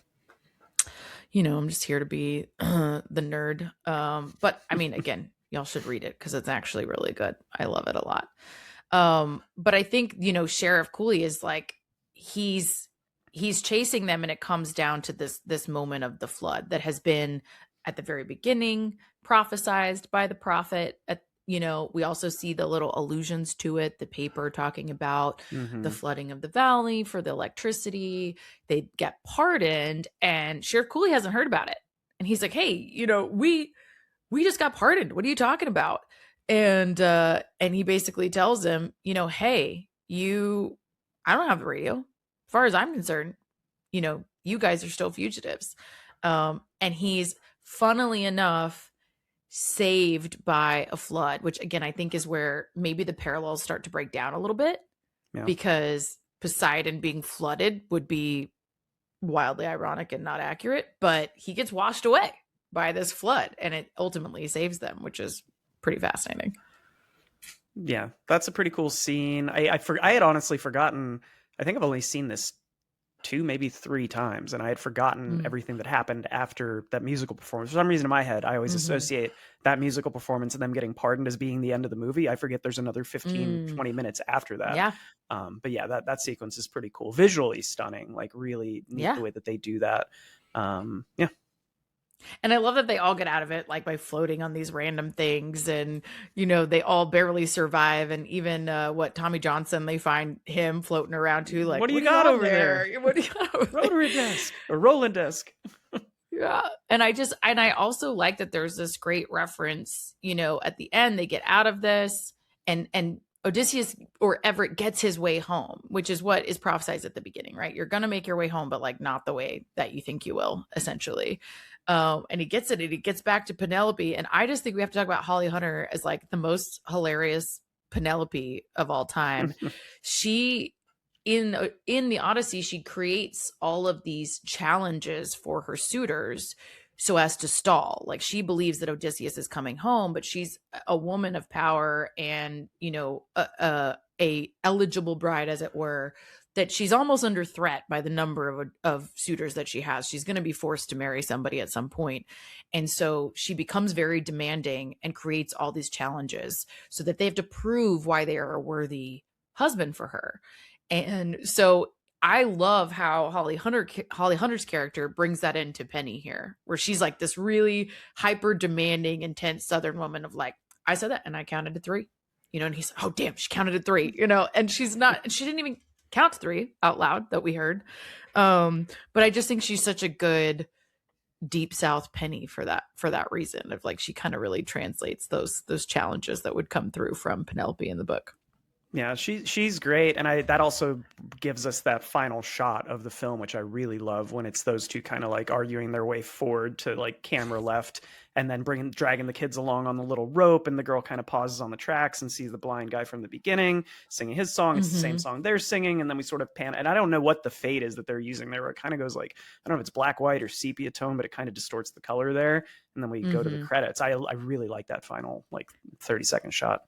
I'm just here to be the nerd. But I mean, again, y'all should read it because it's actually really good. I love it a lot. But I think, Sheriff Cooley is like, he's chasing them, and it comes down to this moment of the flood that has been at the very beginning prophesized by the prophet. We also see the little allusions to it, the paper talking about the flooding of the valley for the electricity. They get pardoned, and Sheriff Cooley hasn't heard about it. And he's like, hey, we just got pardoned. What are you talking about? And he basically tells him, hey, I don't have the radio. As far as I'm concerned, you guys are still fugitives. And he's, funnily enough, saved by a flood, which again, I think is where maybe the parallels start to break down a little bit, because Poseidon being flooded would be wildly ironic and not accurate, but he gets washed away by this flood, and it ultimately saves them, which is pretty fascinating. Yeah, that's a pretty cool scene. I had honestly forgotten. I think I've only seen this two, maybe three times, and I had forgotten Mm. everything that happened after that musical performance. For some reason, in my head, I always Mm-hmm. associate that musical performance and them getting pardoned as being the end of the movie. I forget there's another 15, Mm. 20 minutes after that. Yeah. But yeah, that sequence is pretty cool, visually stunning, like really neat Yeah. the way that they do that. Yeah. And I love that they all get out of it like by floating on these random things, and they all barely survive. And even what Tommy Johnson, they find him floating around too, like, What do you what are you got on over there? there? What do you got over there? Rotary desk, a rolling desk. Yeah. And I also like that there's this great reference, at the end they get out of this, and Odysseus or Everett gets his way home, which is what is prophesized at the beginning, right? You're going to make your way home, but like not the way that you think you will, essentially. And he gets it and he gets back to Penelope. And I just think we have to talk about Holly Hunter as like the most hilarious Penelope of all time. She, in the Odyssey, she creates all of these challenges for her suitors so as to stall. Like, she believes that Odysseus is coming home, but she's a woman of power and a eligible bride, as it were, that she's almost under threat by the number of suitors that she has. She's going to be forced to marry somebody at some point. And so she becomes very demanding and creates all these challenges so that they have to prove why they are a worthy husband for her. And so I love how Holly Hunter's character brings that into Penny here, where she's like this really hyper demanding, intense Southern woman of like, I said that and I counted to three, and he's, oh damn, she counted to three, and she didn't even count to three out loud that we heard. But I just think she's such a good deep South Penny for that reason of like, she kind of really translates those challenges that would come through from Penelope in the book. Yeah, she's great, and that also gives us that final shot of the film, which I really love, when it's those two kind of like arguing their way forward to like camera left, and then dragging the kids along on the little rope, and the girl kind of pauses on the tracks and sees the blind guy from the beginning singing his song. It's the same song they're singing, and then we sort of pan, and I don't know what the fade is that they're using there. Where it kind of goes like, I don't know if it's black, white, or sepia tone, but it kind of distorts the color there, and then we go to the credits. I really like that final like 30-second shot.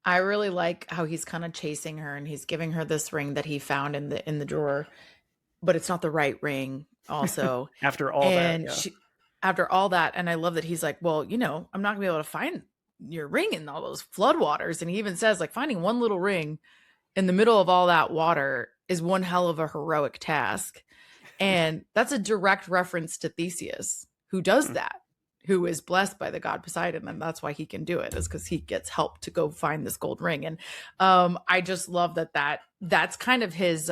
I really like how he's kind of chasing her and he's giving her this ring that he found in the drawer, but it's not the right ring also. After all and that, yeah. After all that, and I love that he's like, well, I'm not gonna be able to find your ring in all those floodwaters. And he even says like, finding one little ring in the middle of all that water is one hell of a heroic task. And that's a direct reference to Theseus, who does that, who is blessed by the god Poseidon, and that's why he can do it, is because he gets help to go find this gold ring. And I just love that's kind of his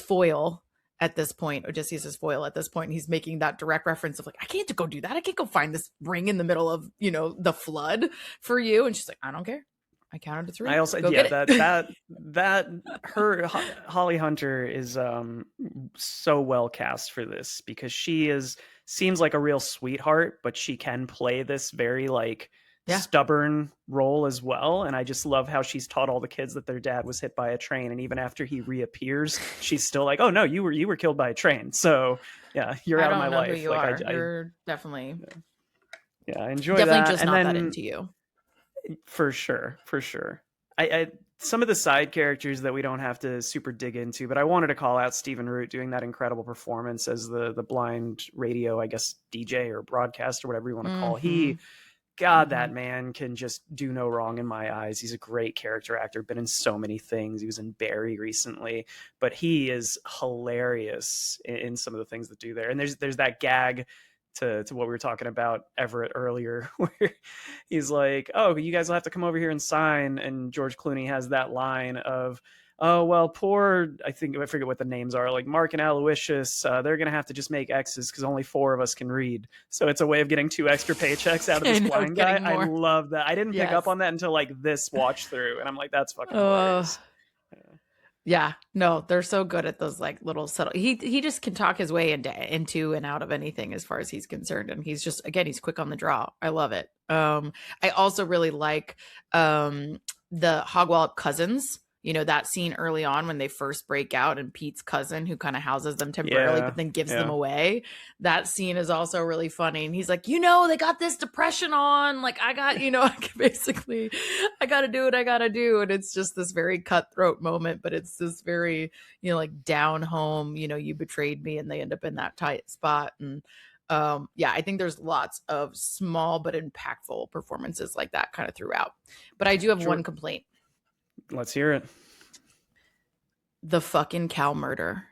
foil at this point, Odysseus's foil at this point. And he's making that direct reference of like, I can't go do that. I can't go find this ring in the middle of the flood for you. And she's like, I don't care. I counted to three. I also, Holly Hunter is so well cast for this, because she seems like a real sweetheart, but she can play this very like stubborn role as well. And I just love how she's taught all the kids that their dad was hit by a train, and even after he reappears, she's still like, oh no, you were killed by a train. So yeah, you're out of my life. You like, are. You're definitely I enjoy definitely that. Just and not then, that into you. For sure. I some of the side characters that we don't have to super dig into, but I wanted to call out Stephen Root doing that incredible performance as the blind radio, I guess, DJ or broadcast or whatever you want to call. That man can just do no wrong in my eyes. He's a great character actor, been in so many things. He was in Barry recently, but he is hilarious in some of the things that do there. And there's that gag to what we were talking about Everett earlier, where he's like, oh, you guys will have to come over here and sign. And George Clooney has that line of, oh, well, I forget what the names are, like Mark and Aloysius, they're going to have to just make X's because only 4 of us can read. So it's a way of getting 2 extra paychecks out of this blind guy. More. I love that. I didn't pick up on that until like this watch through. And I'm like, that's fucking hilarious. Yeah, no, they're so good at those like little subtle. He just can talk his way into and out of anything as far as he's concerned, and he's just, again, he's quick on the draw. I love it. I also really like the Hogwallop cousins. You know, that scene early on when they first break out and Pete's cousin who kind of houses them temporarily, Yeah. but then gives Yeah. them away. That scene is also really funny. And he's like, you know, they got this depression on. Like, I got, you know, basically, I got to do what I got to do. And it's just this very cutthroat moment, but it's this very, you know, like down home, you know, you betrayed me, and they end up in that tight spot. And yeah, I think there's lots of small but impactful performances like that kind of throughout. But I do have one complaint. Let's hear it. The fucking cow murder.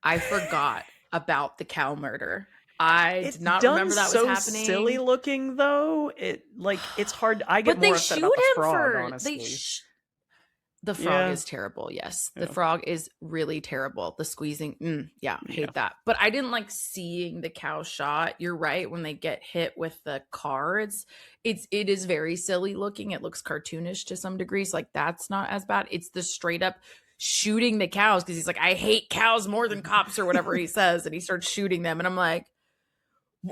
I forgot about the cow murder. I did not remember that was happening. Silly looking though. It's hard. I get more upset about the frog, honestly. The frog is terrible. Yes. The frog is really terrible. The squeezing. Hate that. But I didn't like seeing the cow shot. You're right. When they get hit with the car, it is very silly looking. It looks cartoonish to some degrees. Like, that's not as bad. It's the straight up shooting the cows, because he's like, I hate cows more than cops, or whatever he says. And he starts shooting them. And I'm like,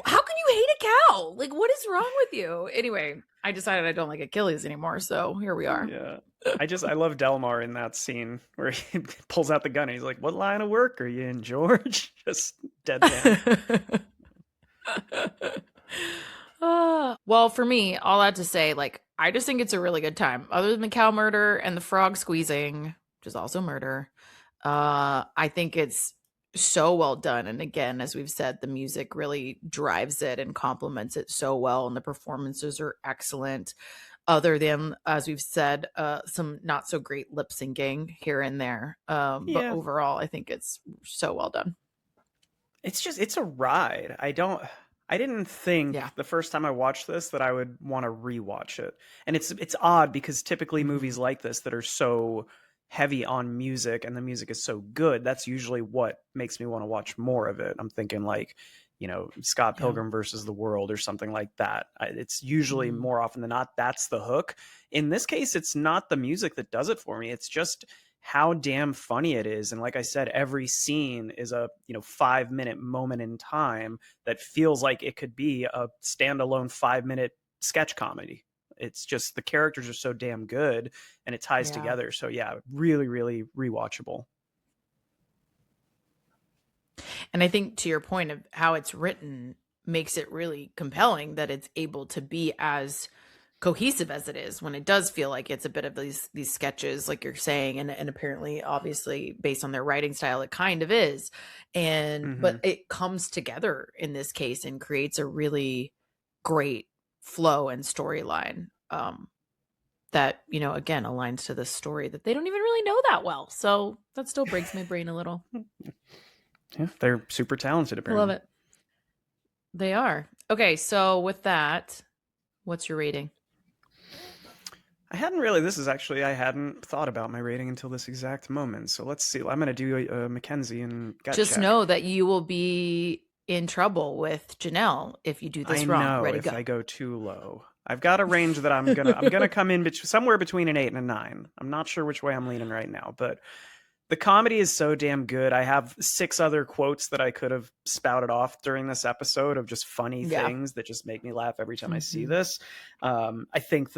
how can you hate a cow? Like, what is wrong with you? Anyway, I decided I don't like Achilles anymore. So here we are. Yeah. I love Delmar in that scene where he pulls out the gun and he's like, what line of work are you in, George? Just deadpan. Well, for me, all that to say, like, I just think it's a really good time. Other than the cow murder and the frog squeezing, which is also murder, I think it's so well done. And again, as we've said, the music really drives it and complements it so well, and the performances are excellent. Other than, as we've said, some not so great lip syncing here and there. But overall, I think it's so well done. It's a ride. I didn't think the first time I watched this that I would want to rewatch it. And it's odd, because typically movies like this that are so heavy on music and the music is so good, that's usually what makes me want to watch more of it. I'm thinking like, you know, Scott Pilgrim versus the World or something like that. It's usually more often than not, that's the hook. In this case, it's not the music that does it for me. It's just how damn funny it is. And like I said, every scene is a 5-minute moment in time that feels like it could be a standalone 5-minute sketch comedy. It's just the characters are so damn good and it ties together. So yeah, really, really rewatchable. And I think, to your point of how it's written, makes it really compelling that it's able to be as cohesive as it is, when it does feel like it's a bit of these sketches, like you're saying, and apparently, obviously, based on their writing style, it kind of is. And but it comes together in this case and creates a really great flow and storyline that, you know, again, aligns to the story that they don't even really know that well. So that still breaks my brain a little. Yeah, they're super talented, apparently. I love it. They are. Okay, so with that, what's your rating? I hadn't thought about my rating until this exact moment. So let's see. I'm going to do Mackenzie and just know that you will be in trouble with Janelle if you do this wrong. I know, Ready, if go. I go too low. I've got a range that I'm gonna come in somewhere between an 8 and a 9. I'm not sure which way I'm leaning right now, but the comedy is so damn good. I have 6 other quotes that I could have spouted off during this episode of just funny things that just make me laugh every time I see this. I think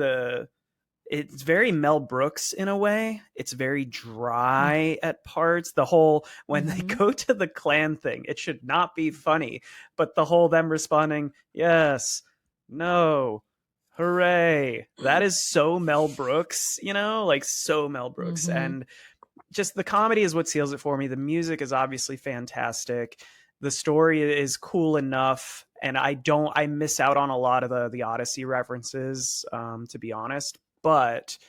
it's very Mel Brooks in a way. It's very dry at parts. The whole, when they go to the Klan thing, it should not be funny, but the whole them responding, yes, no, hooray. That is so Mel Brooks, you know, like so Mel Brooks. And just the comedy is what seals it for me. The music is obviously fantastic. The story is cool enough. And I miss out on a lot of the Odyssey references, to be honest. But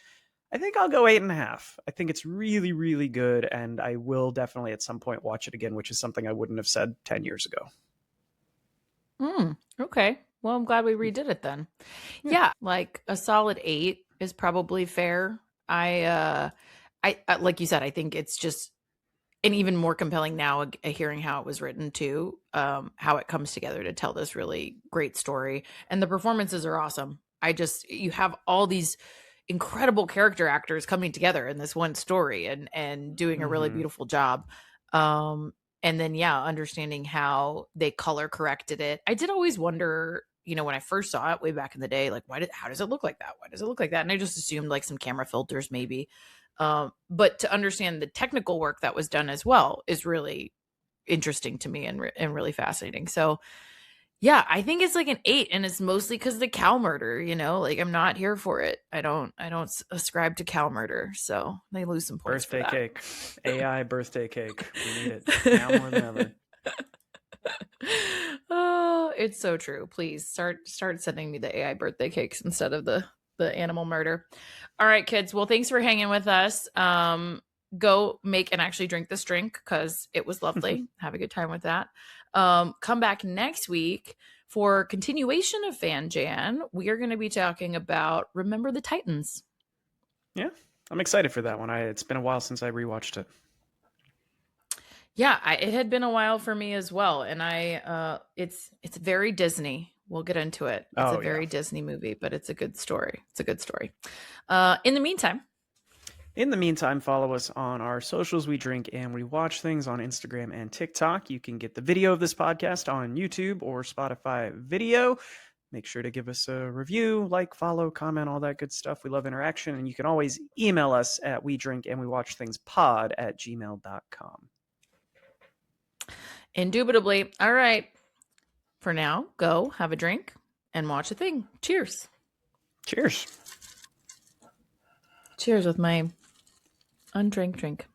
I think I'll go 8.5. I think it's really, really good. And I will definitely at some point watch it again, which is something I wouldn't have said 10 years ago. Okay. Well, I'm glad we redid it then. Yeah, like a solid 8 is probably fair. I like you said, I think it's just an even more compelling now, hearing how it was written too, how it comes together to tell this really great story. And the performances are awesome. You have all these incredible character actors coming together in this one story and doing a really beautiful job. And then, understanding how they color corrected it. I did always wonder, you know, when I first saw it way back in the day, like, how does it look like that? Why does it look like that? And I just assumed like some camera filters maybe. But to understand the technical work that was done as well is really interesting to me and really fascinating. So yeah, I think it's like an 8, and it's mostly because of the cow murder, like I'm not here for it. I don't ascribe to cow murder, so they lose some points Birthday for that. cake. AI birthday cake. We need it now more than ever. Oh, it's so true. Please start sending me the AI birthday cakes instead of the animal murder. All right, kids. Well, thanks for hanging with us. Go make and actually drink this drink because it was lovely. Have a good time with that. Come back next week for continuation of Fan Jan. We are going to be talking about Remember the Titans. Yeah, I'm excited for that one. It's been a while since I rewatched it. Yeah, it had been a while for me as well, and it's very Disney. We'll get into it. It's a very Disney movie, but it's a good story. It's a good story. In the meantime, follow us on our socials. We drink and we watch things on Instagram and TikTok. You can get the video of this podcast on YouTube or Spotify video. Make sure to give us a review, like, follow, comment, all that good stuff. We love interaction. And you can always email us at wedrinkandwewatchthingspod@gmail.com. Indubitably. All right. For now, go have a drink and watch a thing. Cheers. Cheers. Cheers with my undrink drink.